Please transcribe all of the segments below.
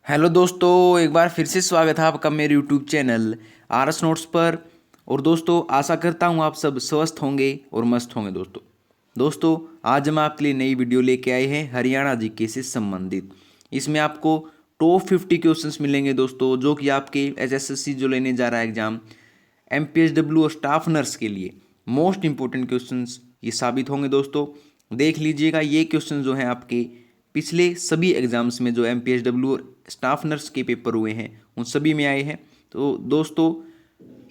Hello दोस्तों, एक बार फिर से स्वागत है आपका मेरे YouTube channel R S notes पर। और दोस्तों, आशा करता हूँ आप सब स्वस्थ होंगे और मस्त होंगे। दोस्तों आज हम आपके लिए नई वीडियो लेके आए हैं हरियाणा जीके से संबंधित। इसमें आपको टॉप 50 क्वेश्चंस मिलेंगे दोस्तों, जो कि आपके एसएससी जो लेने जा रहा है एग्जाम, एमपीएसडब्ल्यू और स्टाफ नर्स के लिए मोस्ट इंपॉर्टेंट क्वेश्चंस ये साबित होंगे दोस्तों। देख लीजिएगा, ये क्वेश्चन जो हैं आपके पिछले सभी एग्जाम्स में जो एमपीएसडब्ल्यू और स्टाफ नर्स के पेपर हुए हैं उन सभी में आए हैं। तो दोस्तों,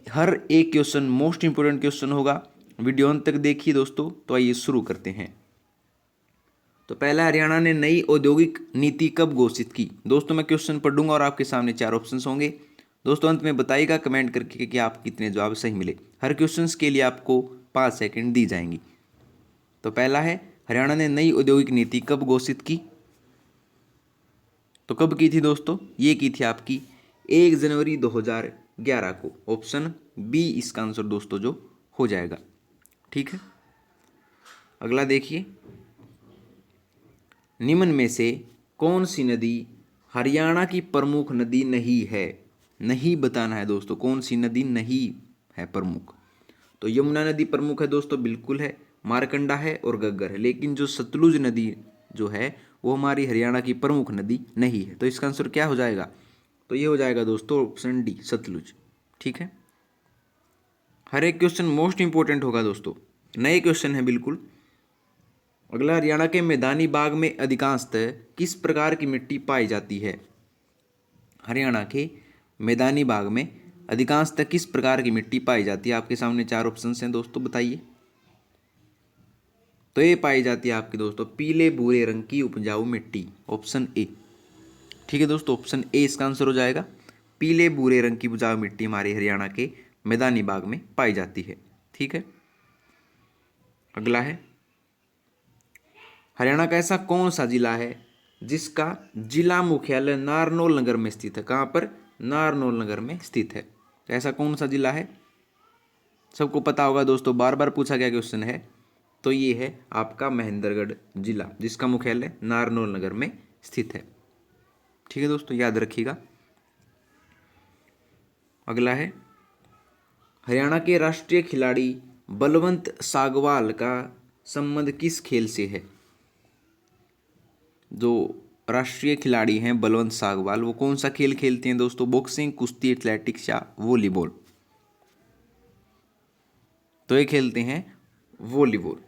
हर एक क्वेश्चन मोस्ट इंपॉर्टेंट क्वेश्चन होगा। वीडियो अंत तक देखिए दोस्तों। तो आइए शुरू करते हैं। तो पहला, हरियाणा ने नई औद्योगिक नीति कब घोषित की? दोस्तों मैं क्वेश्चन पढ़ूंगा और आपके सामने चार ऑप्शंस होंगे। दोस्तों अंत में बताइएगा कमेंट करके कि आप कितने जवाब सही मिले। हर क्वेश्चन के लिए आपको 5 सेकंड दी जाएंगी। तो पहला है, हरियाणा ने नई औद्योगिक नीति कब घोषित की? तो कब की थी दोस्तों? ये की थी आपकी 1 जनवरी 2011 को। ऑप्शन बी इसका आंसर दोस्तों जो हो जाएगा। ठीक है, अगला देखिए, निम्न में से कौन सी नदी हरियाणा की प्रमुख नदी नहीं है? नहीं बताना है दोस्तों, कौन सी नदी नहीं है प्रमुख। तो यमुना नदी प्रमुख है दोस्तों, बिल्कुल है। मारकंडा है और गग्गर है। लेकिन जो सतलुज नदी जो है वो हमारी हरियाणा की प्रमुख नदी नहीं है। तो इसका आंसर क्या हो जाएगा? तो ये हो जाएगा दोस्तों ऑप्शन डी, सतलुज। ठीक है, हर एक क्वेश्चन मोस्ट इंपॉर्टेंट होगा दोस्तों, नए क्वेश्चन है बिल्कुल। अगला, हरियाणा के मैदानी भाग में अधिकांशतः किस प्रकार की मिट्टी पाई जाती है? हरियाणा के मैदानी भाग में अधिकांशतः किस प्रकार की मिट्टी पाई जाती है? आपके सामने चार ऑप्शन हैं दोस्तों, बताइए। तो ये पाई जाती है आपकी दोस्तों पीले भूरे रंग की उपजाऊ मिट्टी, ऑप्शन ए। ठीक है दोस्तों, ऑप्शन ए इसका आंसर हो जाएगा। पीले भूरे रंग की उपजाऊ मिट्टी हमारे हरियाणा के मैदानी भाग में पाई जाती है। ठीक है, अगला है, हरियाणा का ऐसा कौन सा जिला है जिसका जिला मुख्यालय नारनौल नगर में स्थित है? कहाँ पर? नारनौल नगर में स्थित है। तो ऐसा कौन सा जिला है? सबको पता होगा दोस्तों, बार बार पूछा गया क्वेश्चन है। तो ये है आपका महेंद्रगढ़ जिला, जिसका मुख्यालय नारनौल नगर में स्थित है। ठीक है दोस्तों, याद रखिएगा। अगला है, हरियाणा के राष्ट्रीय खिलाड़ी बलवंत सागवाल का संबंध किस खेल से है? जो राष्ट्रीय खिलाड़ी हैं बलवंत सागवाल, वो कौन सा खेल खेलते हैं दोस्तों? बॉक्सिंग, कुश्ती, एथलेटिक्स या वॉलीबॉल? तो ये खेलते हैं वॉलीबॉल,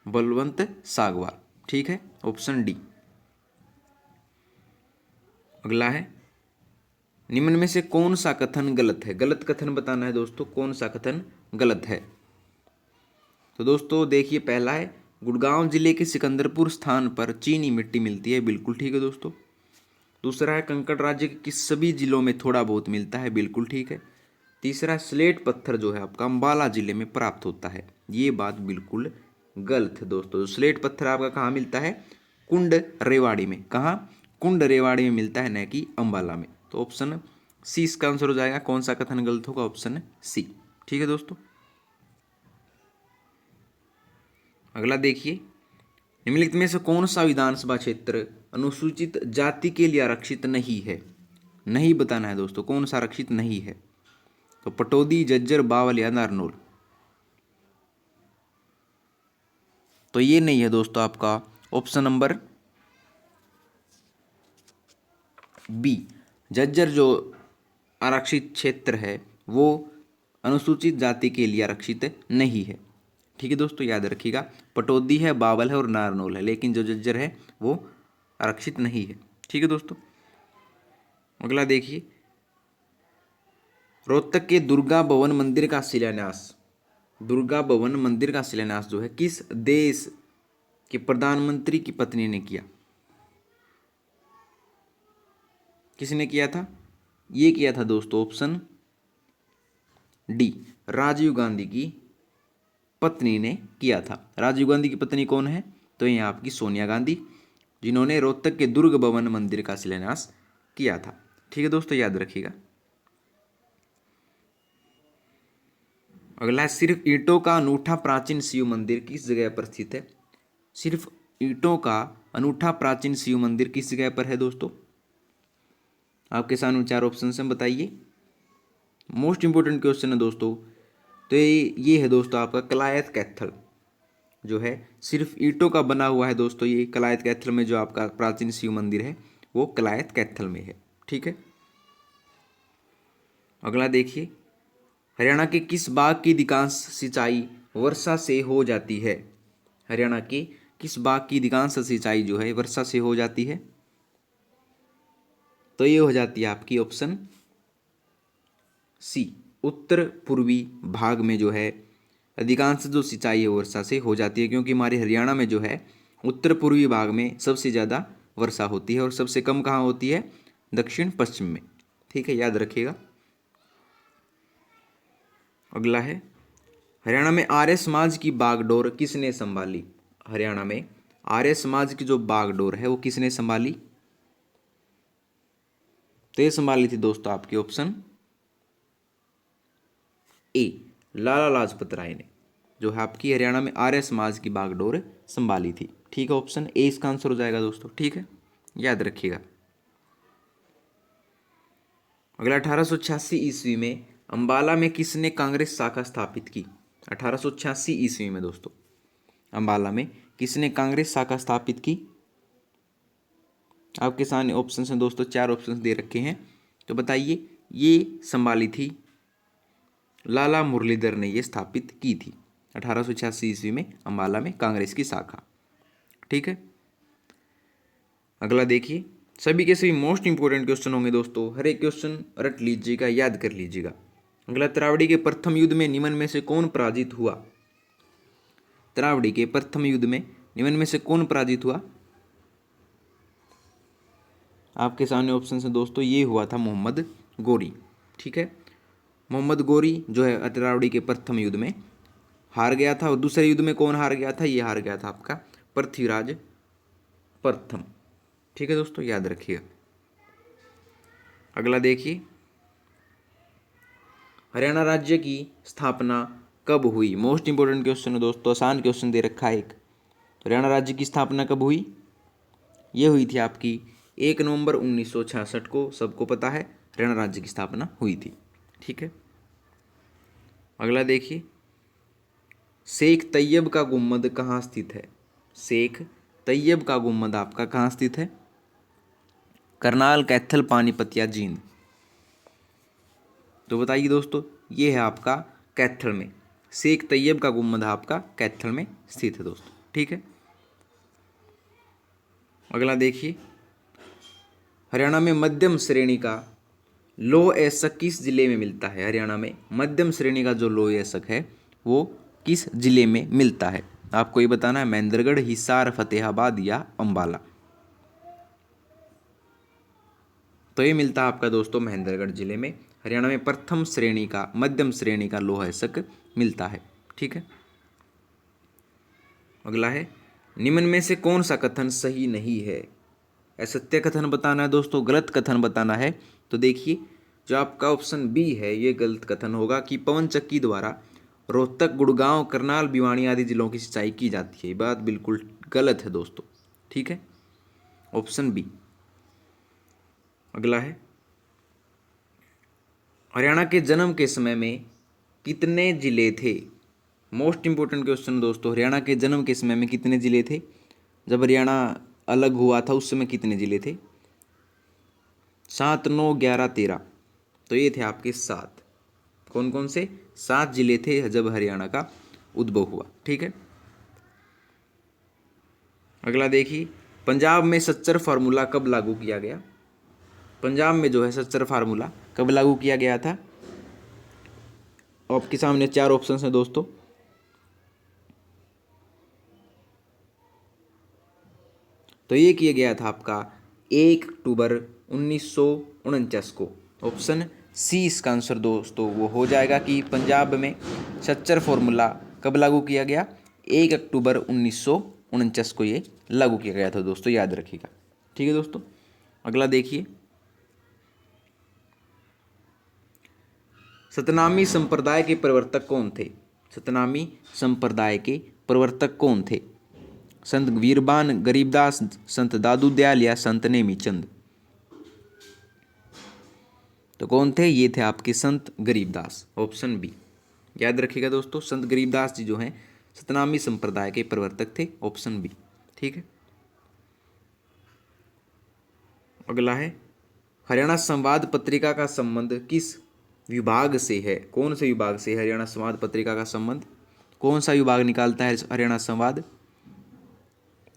बलवंत सागवाल। ठीक है, ऑप्शन डी। अगला है, निम्न में से कौन सा कथन गलत है? गलत कथन बताना है दोस्तों, कौन सा कथन गलत है। तो दोस्तों देखिए, पहला है, गुड़गांव जिले के सिकंदरपुर स्थान पर चीनी मिट्टी मिलती है, बिल्कुल ठीक है दोस्तों। दूसरा है, कंकड़ राज्य के सभी जिलों में थोड़ा बहुत मिलता है, बिल्कुल ठीक है। तीसरा, स्लेट पत्थर जो है आपका अम्बाला जिले में प्राप्त होता है, ये बात बिल्कुल गलत है दोस्तों। स्लेट पत्थर आपका कहाँ मिलता है? कुंड रेवाड़ी में। कहाँ? कुंड रेवाड़ी में मिलता है, न कि अम्बाला में। तो ऑप्शन सी इसका आंसर हो जाएगा। कौन सा कथन गलत होगा? Option C. ठीक है दोस्तों, अगला देखिए, निम्नलिखित में से कौन सा विधानसभा क्षेत्र अनुसूचित जाति के लिए आरक्षित नहीं है? नहीं बताना है दोस्तों, कौन सा आरक्षित नहीं है। तो पटौदी, जज्जर, बावल या नारनौल? तो ये नहीं है दोस्तों आपका ऑप्शन नंबर बी। जज्जर जो आरक्षित क्षेत्र है वो अनुसूचित जाति के लिए आरक्षित नहीं है। ठीक है दोस्तों, याद रखिएगा। पटौदी है, बावल है और नारनौल है, लेकिन जो जज्जर है वो आरक्षित नहीं है। ठीक है दोस्तों, अगला देखिए, रोहतक के दुर्गा भवन मंदिर का शिलान्यास, दुर्गा भवन मंदिर का शिलान्यास जो है किस देश के प्रधानमंत्री की पत्नी ने किया? किसने किया था? ये किया था दोस्तों ऑप्शन डी, राजीव गांधी की पत्नी ने किया था। राजीव गांधी की पत्नी कौन है? तो ये आपकी सोनिया गांधी, जिन्होंने रोहतक के दुर्ग भवन मंदिर का शिलान्यास किया था। ठीक है दोस्तों, याद रखिएगा। अगला है, सिर्फ ईंटों का अनूठा प्राचीन शिव मंदिर किस जगह पर स्थित है? सिर्फ ईंटों का अनूठा प्राचीन शिव मंदिर किस जगह पर है दोस्तों? आपके सामने चार ऑप्शन हैं, बताइए। मोस्ट इंपॉर्टेंट क्वेश्चन है दोस्तों। तो ये है दोस्तों आपका कलायत कैथल, जो है सिर्फ ईंटों का बना हुआ है दोस्तों। ये कलायत कैथल में जो आपका प्राचीन शिव मंदिर है वो कलायत कैथल में है। ठीक है, अगला देखिए, हरियाणा के किस बाग की अधिकांश सिंचाई वर्षा से हो जाती है? हरियाणा के किस बाग की अधिकांश सिंचाई जो है वर्षा से हो जाती है? तो ये हो जाती है आपकी ऑप्शन सी, उत्तर पूर्वी भाग में जो है अधिकांश जो सिंचाई है वर्षा से हो जाती है, क्योंकि हमारे हरियाणा में जो है उत्तर पूर्वी भाग में सबसे ज़्यादा वर्षा होती है और सबसे कम कहाँ होती है? दक्षिण पश्चिम में। ठीक है, याद रखिएगा। अगला है, हरियाणा में आर्य समाज की बागडोर किसने संभाली? हरियाणा में आर्य समाज की जो बागडोर है वो किसने संभाली? तो ये संभाली थी दोस्तों आपकी ऑप्शन ए, लाला लाजपत राय ने, जो है आपकी हरियाणा में आर्य समाज की बागडोर संभाली थी। ठीक है, ऑप्शन ए इसका आंसर हो जाएगा दोस्तों। ठीक है, याद रखिएगा। अगला, 1886 ईस्वी में अंबाला में किसने कांग्रेस शाखा स्थापित की? 1886 ईस्वी में दोस्तों अंबाला में किसने कांग्रेस शाखा स्थापित की? आपके सामने ऑप्शन हैं दोस्तों, चार ऑप्शन दे रखे हैं, तो बताइए। ये संभाली थी लाला मुरलीधर ने ये स्थापित की थी 1886 ईस्वी में अंबाला में कांग्रेस की शाखा। ठीक है, अगला देखिए, सभी के सभी मोस्ट इंपोर्टेंट क्वेश्चन होंगे दोस्तों, हर एक क्वेश्चन रट लीजिएगा, याद कर लीजिएगा। अगला, तरावड़ी के प्रथम युद्ध में निम्न में से कौन पराजित हुआ? तरावड़ी के प्रथम युद्ध में निम्न में से कौन पराजित हुआ? आपके सामने ऑप्शन है दोस्तों, ये हुआ था मोहम्मद गोरी। ठीक है, मोहम्मद गोरी जो है तरावड़ी के प्रथम युद्ध में हार गया था। और दूसरे युद्ध में कौन हार गया था? ये हार गया था आपका पृथ्वीराज प्रथम। ठीक है दोस्तों, याद रखिएगा। अगला देखिए, हरियाणा राज्य की स्थापना कब हुई? मोस्ट इंपोर्टेंट क्वेश्चन है दोस्तों, आसान क्वेश्चन दे रखा है एक। हरियाणा राज्य की स्थापना कब हुई? ये हुई थी आपकी 1 नवंबर 1966 को, सबको पता है हरियाणा राज्य की स्थापना हुई थी। ठीक है, अगला देखिए, शेख तैयब का गुम्बद कहाँ स्थित है? शेख तैयब का गुम्बद आपका कहाँ स्थित है? करनाल, कैथल, पानीपत या जींद? तो बताइए दोस्तों, ये है आपका कैथल में, शेख तैयब का गुम्बद आपका कैथल में स्थित है दोस्तों। ठीक है, अगला देखिए, हरियाणा में मध्यम श्रेणी का लौह अयस्क किस जिले में मिलता है? हरियाणा में मध्यम श्रेणी का जो लौह अयस्क है वो किस जिले में मिलता है? आपको ये बताना है, महेंद्रगढ़, हिसार, फतेहाबाद या अंबाला? तो ये मिलता है आपका दोस्तों महेंद्रगढ़ जिले में। हरियाणा में प्रथम श्रेणी का, मध्यम श्रेणी का लौह अयस्क मिलता है। ठीक है, अगला है, निम्न में से कौन सा कथन सही नहीं है? असत्य कथन बताना है दोस्तों, गलत कथन बताना है। तो देखिए, जो आपका ऑप्शन बी है ये गलत कथन होगा कि पवन चक्की द्वारा रोहतक, गुड़गांव, करनाल, भिवानी आदि जिलों की सिंचाई की जाती है। ये बात बिल्कुल गलत है दोस्तों। ठीक है, ऑप्शन बी। अगला है, हरियाणा के जन्म के समय में कितने जिले थे? मोस्ट इंपोर्टेंट क्वेश्चन दोस्तों, हरियाणा के जन्म के समय में कितने जिले थे? जब हरियाणा अलग हुआ था उस समय कितने जिले थे? 7, 9, 11, 13। तो ये थे आपके 7। कौन कौन से? 7 जिले थे जब हरियाणा का उद्भव हुआ। ठीक है, अगला देखिए, पंजाब में सच्चर फार्मूला कब लागू किया गया? पंजाब में जो है सच्चर फार्मूला कब लागू किया गया था? आपके सामने 4 ऑप्शन हैं दोस्तों। तो ये किया गया था आपका 1 अक्टूबर 1949 को। ऑप्शन सी इसका आंसर दोस्तों वो हो जाएगा कि पंजाब में सच्चर फार्मूला कब लागू किया गया? 1 अक्टूबर 1949 को ये लागू किया गया था दोस्तों, याद रखिएगा। ठीक है दोस्तों, अगला देखिए, सतनामी संप्रदाय के प्रवर्तक कौन थे? सतनामी संप्रदाय के प्रवर्तक कौन थे? संत वीरबान गरीबदास, संत दादू दयाल या संत नेमी चंद? तो कौन थे? ये थे आपके संत गरीबदास, ऑप्शन बी। याद रखिएगा दोस्तों, संत गरीबदास जी जो हैं सतनामी संप्रदाय के प्रवर्तक थे, ऑप्शन बी। ठीक है। अगला है, हरियाणा संवाद पत्रिका का संबंध किस विभाग से है? कौन से विभाग से है हरियाणा संवाद पत्रिका का संबंध? कौन सा विभाग निकालता है हरियाणा संवाद?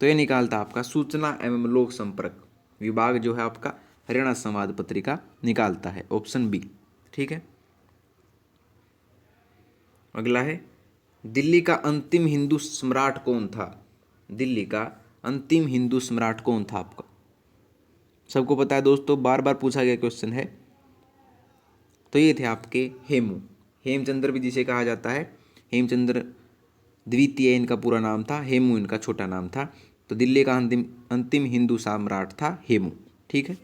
तो ये निकालता है आपका सूचना एवं लोक संपर्क विभाग जो है आपका हरियाणा संवाद पत्रिका निकालता है, ऑप्शन बी। ठीक है। अगला है, दिल्ली का अंतिम हिंदू सम्राट कौन था? दिल्ली का अंतिम हिंदू सम्राट कौन था आपका? सबको पता है दोस्तों, बार बार पूछा गया क्वेश्चन है। तो ये थे आपके हेमू, हेमचंद्र भी जिसे कहा जाता है, हेमचंद्र द्वितीय इनका पूरा नाम था, हेमू इनका छोटा नाम था। तो दिल्ली का अंतिम अंतिम हिंदू सम्राट था हेमू। ठीक है।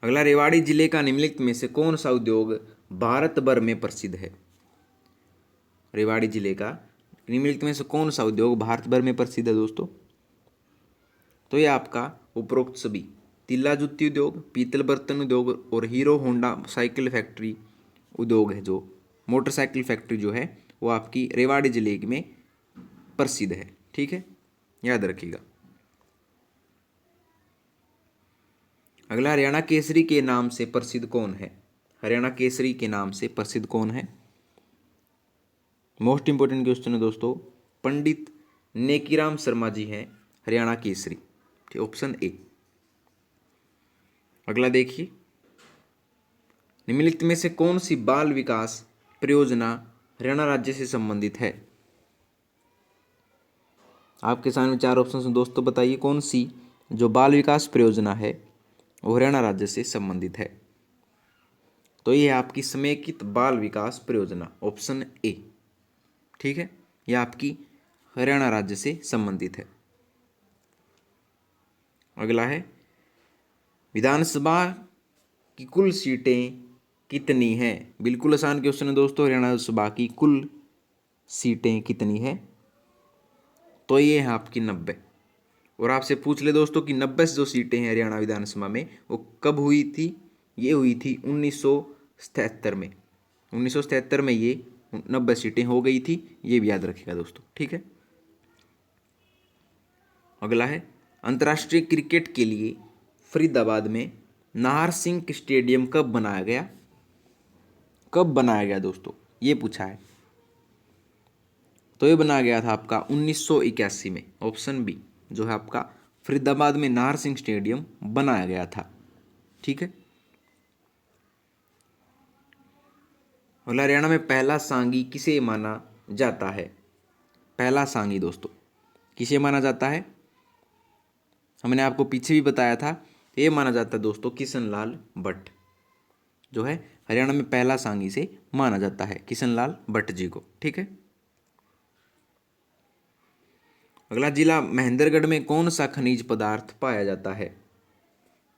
अगला, रेवाड़ी जिले का निम्नलिखित में से कौन सा उद्योग भारत भर में प्रसिद्ध है? रेवाड़ी जिले का निम्नलिखित में से कौन सा उद्योग भारत भर में प्रसिद्ध है दोस्तों? तो ये आपका उपरोक्त सभी तिल्ला जुत्ती उद्योग, पीतल बर्तन उद्योग और हीरो होंडा साइकिल फैक्ट्री उद्योग है, जो मोटरसाइकिल फैक्ट्री जो है वो आपकी रेवाड़ी जिले में प्रसिद्ध है। ठीक है, याद रखिएगा। अगला, हरियाणा केसरी के नाम से प्रसिद्ध कौन है? हरियाणा केसरी के नाम से प्रसिद्ध कौन है? मोस्ट इंपोर्टेंट क्वेश्चन है दोस्तों, पंडित नेकीराम शर्मा जी हैं हरियाणा केसरी, ऑप्शन ए। अगला देखिए, निम्नलिखित में से कौन सी बाल विकास परियोजना हरियाणा राज्य से संबंधित है? आपके सामने चार ऑप्शन हैं दोस्तों, बताइए कौन सी जो बाल विकास परियोजना है वो हरियाणा राज्य से संबंधित है? तो ये है आपकी समेकित बाल विकास परियोजना, ऑप्शन ए। ठीक है, यह आपकी हरियाणा राज्य से संबंधित है। अगला है, विधानसभा की कुल सीटें कितनी हैं? बिल्कुल आसान क्वेश्चन है दोस्तों, हरियाणा सभा की कुल सीटें कितनी हैं? तो ये है आपकी 90। और आपसे पूछ ले दोस्तों कि 90 जो सीटें हैं हरियाणा विधानसभा में वो कब हुई थी? ये हुई थी 1977 में। 1977 में ये 90 सीटें हो गई थी, ये भी याद रखिएगा दोस्तों। ठीक है। अगला है, अंतर्राष्ट्रीय क्रिकेट के लिए फरीदाबाद में नाहर सिंह स्टेडियम कब बनाया गया? कब बनाया गया दोस्तों, ये पूछा है। तो ये बनाया गया था आपका 1981 में, ऑप्शन बी जो है आपका फरीदाबाद में नाहर सिंह स्टेडियम बनाया गया था। ठीक है। अगला, हरियाणा में पहला सांगी किसे माना जाता है? पहला सांगी दोस्तों किसे माना जाता है? हमने आपको पीछे भी बताया था, ये माना जाता है दोस्तों किशनलाल भट्ट, जो है हरियाणा में पहला सांगी से माना जाता है किशनलाल भट्ट जी को। ठीक है। अगला, जिला महेंद्रगढ़ में कौन सा खनिज पदार्थ पाया जाता है?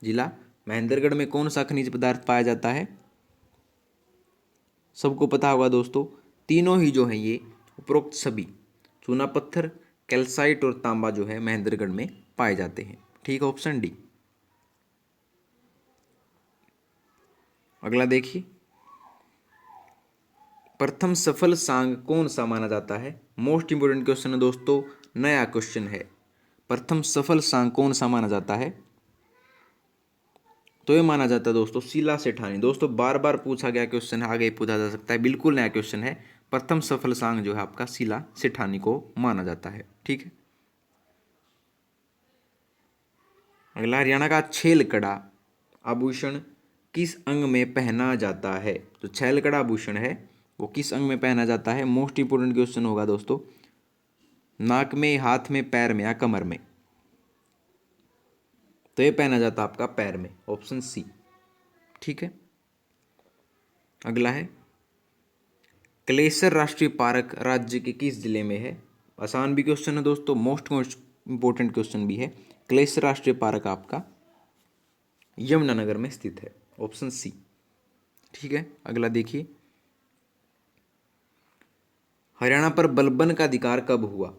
जिला महेंद्रगढ़ में कौन सा खनिज पदार्थ पाया जाता है? सबको पता होगा दोस्तों, तीनों ही जो है ये उपरोक्त सभी चूना पत्थर, कैल्साइट और तांबा जो है महेंद्रगढ़ में पाए जाते हैं। ठीक है, ऑप्शन डी। अगला देखिए, प्रथम सफल सांग कौन सा माना जाता है? मोस्ट इंपोर्टेंट क्वेश्चन है दोस्तों, नया क्वेश्चन है। प्रथम सफल सांग कौन सा माना जाता है? तो ये माना जाता है दोस्तों शीला सेठानी। दोस्तों बार बार पूछा गया क्वेश्चन है, आगे पूछा जा सकता है, बिल्कुल नया क्वेश्चन है। प्रथम सफल सांग जो है आपका शीला सेठानी को माना जाता है। ठीक है। अगला, हरियाणा का छेलकड़ा आभूषण किस अंग में पहना जाता है? तो छेलकड़ा आभूषण है वो किस अंग में पहना जाता है? मोस्ट इंपोर्टेंट क्वेश्चन होगा दोस्तों, नाक में, हाथ में, पैर में या कमर में? तो ये पहना जाता है आपका पैर में, ऑप्शन सी। ठीक है। अगला है, क्लेसर राष्ट्रीय पार्क राज्य के किस जिले में है? आसान भी क्वेश्चन है दोस्तों, मोस्ट इंपोर्टेंट क्वेश्चन भी है। क्लेसर राष्ट्रीय पार्क आपका यमुनानगर में स्थित है, ऑप्शन सी। ठीक है। अगला देखिए, हरियाणा पर बलबन का अधिकार कब हुआ?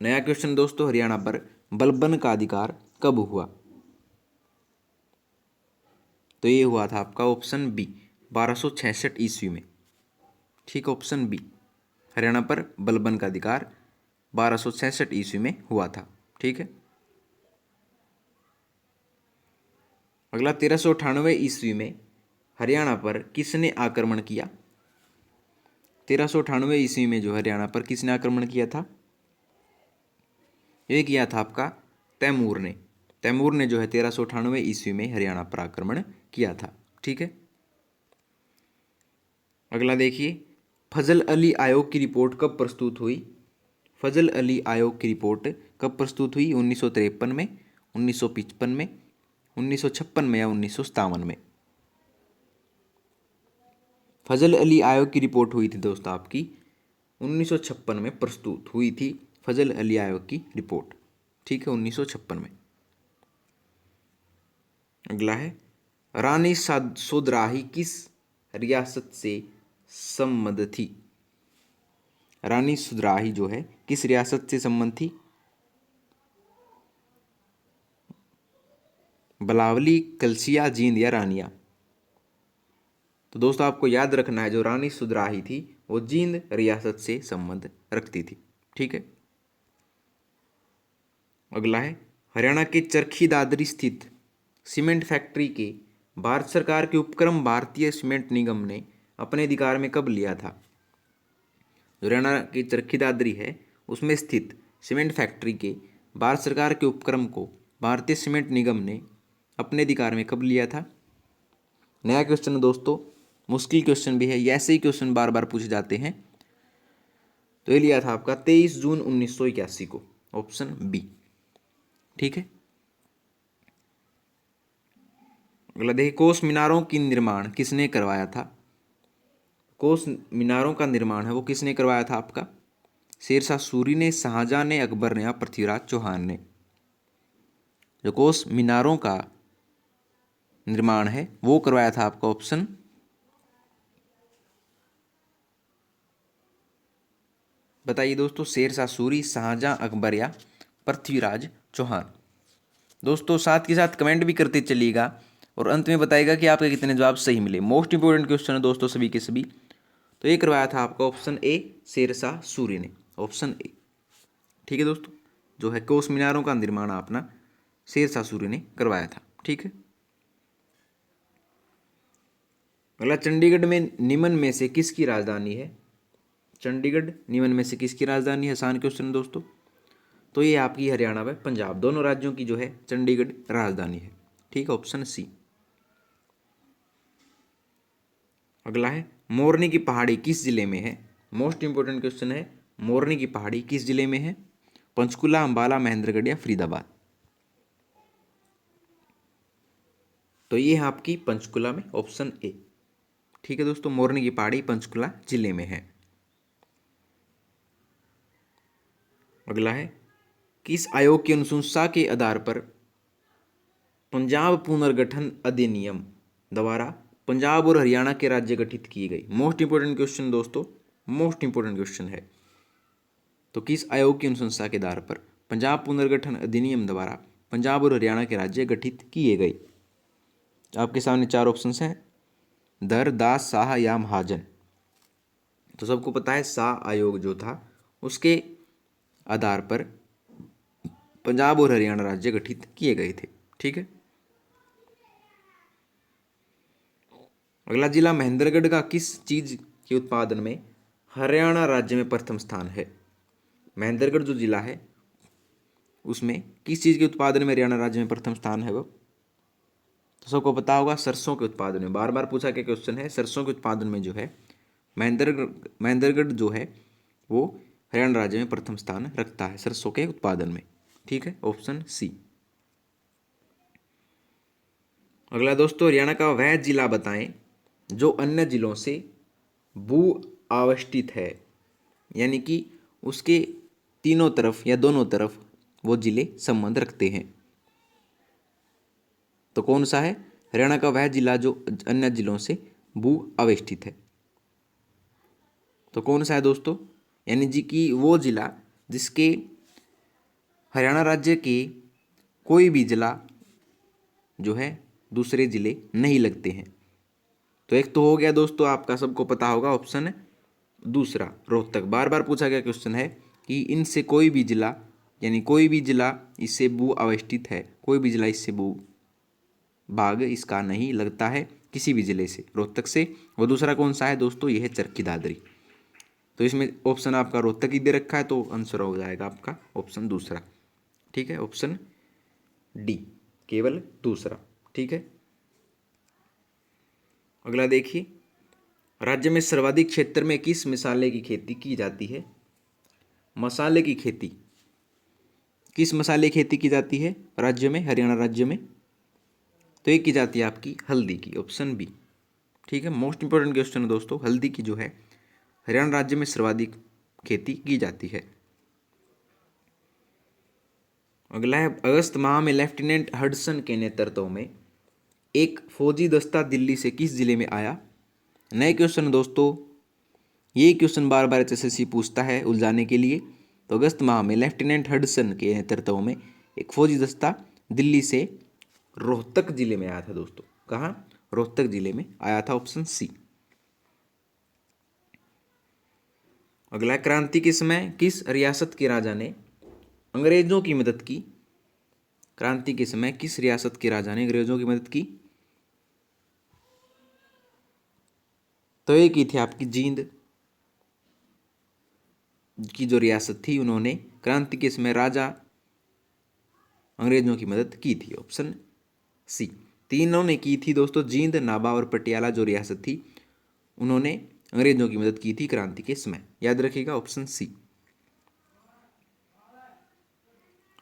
नया क्वेश्चन दोस्तों, हरियाणा पर बलबन का अधिकार कब हुआ? तो ये हुआ था आपका ऑप्शन बी 1266 ईस्वी में। ठीक, ऑप्शन बी, हरियाणा पर बलबन का अधिकार 1266 ईस्वी में हुआ था। ठीक है। अगला 1398 ईस्वी में हरियाणा पर किसने आक्रमण किया? 1398 ईस्वी में जो हरियाणा पर किसने आक्रमण किया था? ये किया था आपका तैमूर ने। तैमूर ने जो है 1398 ईस्वी में हरियाणा पर आक्रमण किया था। ठीक है। अगला देखिए, फजल अली आयोग की रिपोर्ट कब प्रस्तुत हुई? फजल अली आयोग की रिपोर्ट कब प्रस्तुत हुई? 1953 में, 1955 में, 1956 में या 1957 में? फजल अली आयोग की रिपोर्ट हुई थी दोस्तों आपकी 1956 में प्रस्तुत हुई थी फजल अली आयोग की रिपोर्ट। ठीक है, 1956 में। अगला है, रानी सोधराही किस रियासत से संबद्ध थी? रानी सुधराही जो है किस रियासत से संबंध थी? बलावली, कलसिया, जींद या रानिया? तो दोस्तों आपको याद रखना है, जो रानी सुधराही थी वो जींद रियासत से संबंध रखती थी। ठीक है। अगला है, हरियाणा के चरखी दादरी स्थित सीमेंट फैक्ट्री के भारत सरकार के उपक्रम भारतीय सीमेंट निगम ने अपने अधिकार में कब लिया था? जो हरियाणा की चरखी दादरी है उसमें स्थित सीमेंट फैक्ट्री के भारत सरकार के उपक्रम को भारतीय सीमेंट निगम ने अपने अधिकार में कब लिया था? नया क्वेश्चन है दोस्तों, मुश्किल क्वेश्चन भी है, ये ऐसे ही क्वेश्चन बार बार पूछे जाते हैं। तो ये लिया था आपका 23 जून 1981 को, ऑप्शन बी। ठीक है। अगला देखिए, कोस मीनारों की निर्माण किसने करवाया था? कोस मीनारों का निर्माण है वो किसने करवाया था आपका? शेरशाह सूरी ने, शाहजहां ने, अकबर ने या पृथ्वीराज चौहान ने? जो कोस मीनारों का निर्माण है वो करवाया था आपका ऑप्शन, बताइए दोस्तों, शेरशाह सूरी, शाहजहां, अकबर या पृथ्वीराज चौहान? दोस्तों साथ के साथ कमेंट भी करते चलिएगा और अंत में बताइएगा कि आपके कितने जवाब सही मिले। मोस्ट इंपोर्टेंट क्वेश्चन है दोस्तों सभी के सभी। तो ये करवाया था आपका ऑप्शन ए, शेरशाह सूरी ने, ऑप्शन ए। ठीक है दोस्तों, जो है कोस मीनारों का निर्माण अपना शेरशाह सूरी ने करवाया था। ठीक है। अगला, चंडीगढ़ में निम्न में से किसकी राजधानी है? चंडीगढ़ निम्न में से किसकी राजधानी है? आसान क्वेश्चन दोस्तों। तो ये आपकी हरियाणा व पंजाब दोनों राज्यों की जो है चंडीगढ़ राजधानी है। ठीक है, ऑप्शन सी। अगला है, मोरनी की पहाड़ी किस जिले में है? मोस्ट इंपोर्टेंट क्वेश्चन है, मोरनी की पहाड़ी किस जिले में है? पंचकुला, अंबाला, महेंद्रगढ़ या फरीदाबाद? तो ये है आपकी पंचकुला में, ऑप्शन ए। ठीक है दोस्तों, मोरनी की पहाड़ी पंचकुला जिले में है। अगला है, किस आयोग की अनुशंसा के आधार पर पंजाब पुनर्गठन अधिनियम द्वारा पंजाब और हरियाणा के राज्य गठित किए गए? मोस्ट इंपोर्टेंट क्वेश्चन दोस्तों, मोस्ट इंपोर्टेंट क्वेश्चन है। तो किस आयोग की अनुशंसा के आधार पर पंजाब पुनर्गठन अधिनियम द्वारा पंजाब और हरियाणा के राज्य गठित किए गए? आपके सामने चार ऑप्शंस हैं, धर, दास, शाह या महाजन। तो सबको पता है शाह आयोग जो था उसके आधार पर पंजाब और हरियाणा राज्य गठित किए गए थे। ठीक है। अगला, जिला महेंद्रगढ़ का किस चीज के उत्पादन में हरियाणा राज्य में प्रथम स्थान है? महेंद्रगढ़ जो जिला है उसमें किस चीज के उत्पादन में हरियाणा राज्य में प्रथम स्थान है वो? तो सबको पता होगा, सरसों के उत्पादन में। बार बार पूछा गया क्वेश्चन है, सरसों के उत्पादन में जो है महेंद्रगढ़ जो है वो हरियाणा राज्य में प्रथम स्थान रखता है सरसों के उत्पादन में। ठीक है, ऑप्शन सी। अगला दोस्तों, हरियाणा का वह जिला बताएं जो अन्य जिलों से भू आवेष्टित है, यानी कि उसके तीनों तरफ या दोनों तरफ वो जिले संबंध रखते हैं। तो कौन सा है? हरियाणा का वह जिला जो अन्य जिलों से भू आवेष्टित है। तो कौन सा है दोस्तों? यानी जी कि वो जिला जिसके हरियाणा राज्य के कोई भी जिला जो है दूसरे जिले नहीं लगते हैं। तो एक तो हो गया दोस्तों, आपका सबको पता होगा ऑप्शन दूसरा रोहतक। बार बार पूछा गया क्वेश्चन है कि इनसे कोई भी जिला, यानी कोई भी जिला इससे भू अवस्थित है, कोई भी जिला इससे भू भाग इसका नहीं लगता है किसी भी जिले से, रोहतक से। वो दूसरा कौन सा है दोस्तों, यह है चरखी दादरी। तो इसमें ऑप्शन आपका रोहतक ही दे रखा है, तो आंसर हो जाएगा आपका ऑप्शन दूसरा। ठीक है, ऑप्शन डी, केवल दूसरा। ठीक है, अगला देखिए, राज्य में सर्वाधिक क्षेत्र में किस मसाले की खेती की जाती है? मसाले की खेती, किस मसाले की खेती की जाती है राज्य में, हरियाणा राज्य में? तो ये की जाती है आपकी हल्दी की, ऑप्शन बी। ठीक है, मोस्ट इंपॉर्टेंट क्वेश्चन है दोस्तों, हल्दी की जो है हरियाणा राज्य में सर्वाधिक खेती की जाती है। अगला है, अगस्त माह में लेफ्टिनेंट हडसन के नेतृत्व में एक फौजी दस्ता दिल्ली से किस जिले में आया? नए क्वेश्चन दोस्तों, ये क्वेश्चन बार बार एचएसएससी पूछता है उलझाने के लिए। तो अगस्त माह में लेफ्टिनेंट हडसन के नेतृत्व में एक फौजी दस्ता दिल्ली से रोहतक जिले में आया था दोस्तों। कहाँ? रोहतक जिले में आया था, ऑप्शन सी। अगला, क्रांति के समय किस रियासत के राजा ने अंग्रेजों की मदद की? क्रांति के समय किस रियासत के राजा ने अंग्रेजों की मदद की? तो ये की थी आपकी जींद की जो रियासत थी, उन्होंने क्रांति के समय राजा अंग्रेजों की मदद की थी, ऑप्शन सी। तीनों ने की थी दोस्तों, जींद, नाभा और पटियाला जो रियासत थी, उन्होंने अंग्रेजों की मदद की थी क्रांति के समय। याद रखिएगा, ऑप्शन सी।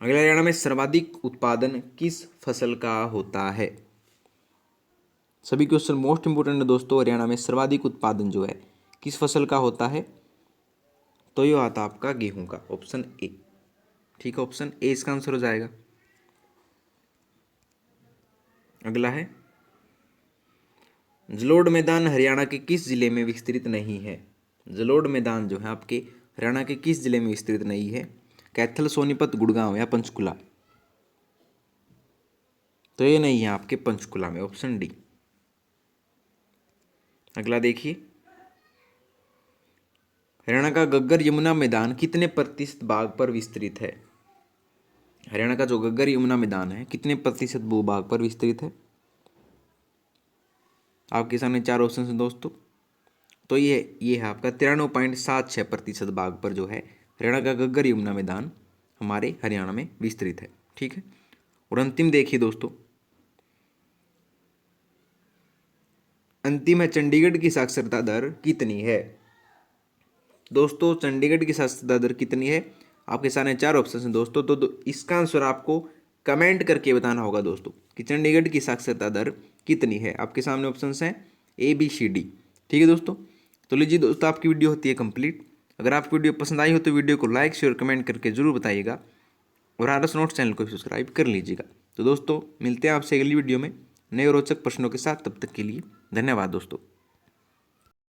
अगला, हरियाणा में सर्वाधिक उत्पादन किस फसल का होता है? सभी क्वेश्चन मोस्ट इंपोर्टेंट है दोस्तों। हरियाणा में सर्वाधिक उत्पादन जो है किस फसल का होता है? तो ये आता आपका गेहूं का, ऑप्शन ए। ठीक है, ऑप्शन ए इसका आंसर हो जाएगा। अगला है, जलोढ़ मैदान हरियाणा के किस जिले में विस्तृत नहीं है? जलोढ़ मैदान जो है आपके हरियाणा के किस जिले में विस्तृत नहीं है? कैथल, सोनीपत, गुड़गांव या पंचकुला? तो ये नहीं है आपके पंचकुला में, ऑप्शन डी। अगला देखिए, हरियाणा का गग्गर यमुना मैदान कितने प्रतिशत भाग पर विस्तृत है? हरियाणा का जो गग्गर यमुना मैदान है कितने प्रतिशत भूभाग पर विस्तृत है? आपके सामने चार ऑप्शन हैं दोस्तों। तो ये है आपका 93.76% भाग पर जो है हरियाणा का गग्गर यमुना मैदान हमारे हरियाणा में विस्तृत है। ठीक है, और अंतिम देखिए दोस्तों, अंतिम है, चंडीगढ़ की साक्षरता दर कितनी है? दोस्तों चंडीगढ़ की साक्षरता दर कितनी है? आपके सामने चार ऑप्शन हैं दोस्तों। तो इसका आंसर आपको कमेंट करके बताना होगा दोस्तों कि चंडीगढ़ की साक्षरता दर कितनी है। आपके सामने ऑप्शंस हैं ए, बी, सी, डी। ठीक है दोस्तों, तो लीजिए दोस्तों, आपकी वीडियो होती है कंप्लीट। अगर आपको वीडियो पसंद आई हो तो वीडियो को लाइक, शेयर, कमेंट करके जरूर बताइएगा, और आरएस नोट्स चैनल को सब्सक्राइब कर लीजिएगा। तो दोस्तों मिलते हैं आपसे अगली वीडियो में नए रोचक प्रश्नों के साथ। तब तक के लिए धन्यवाद दोस्तों।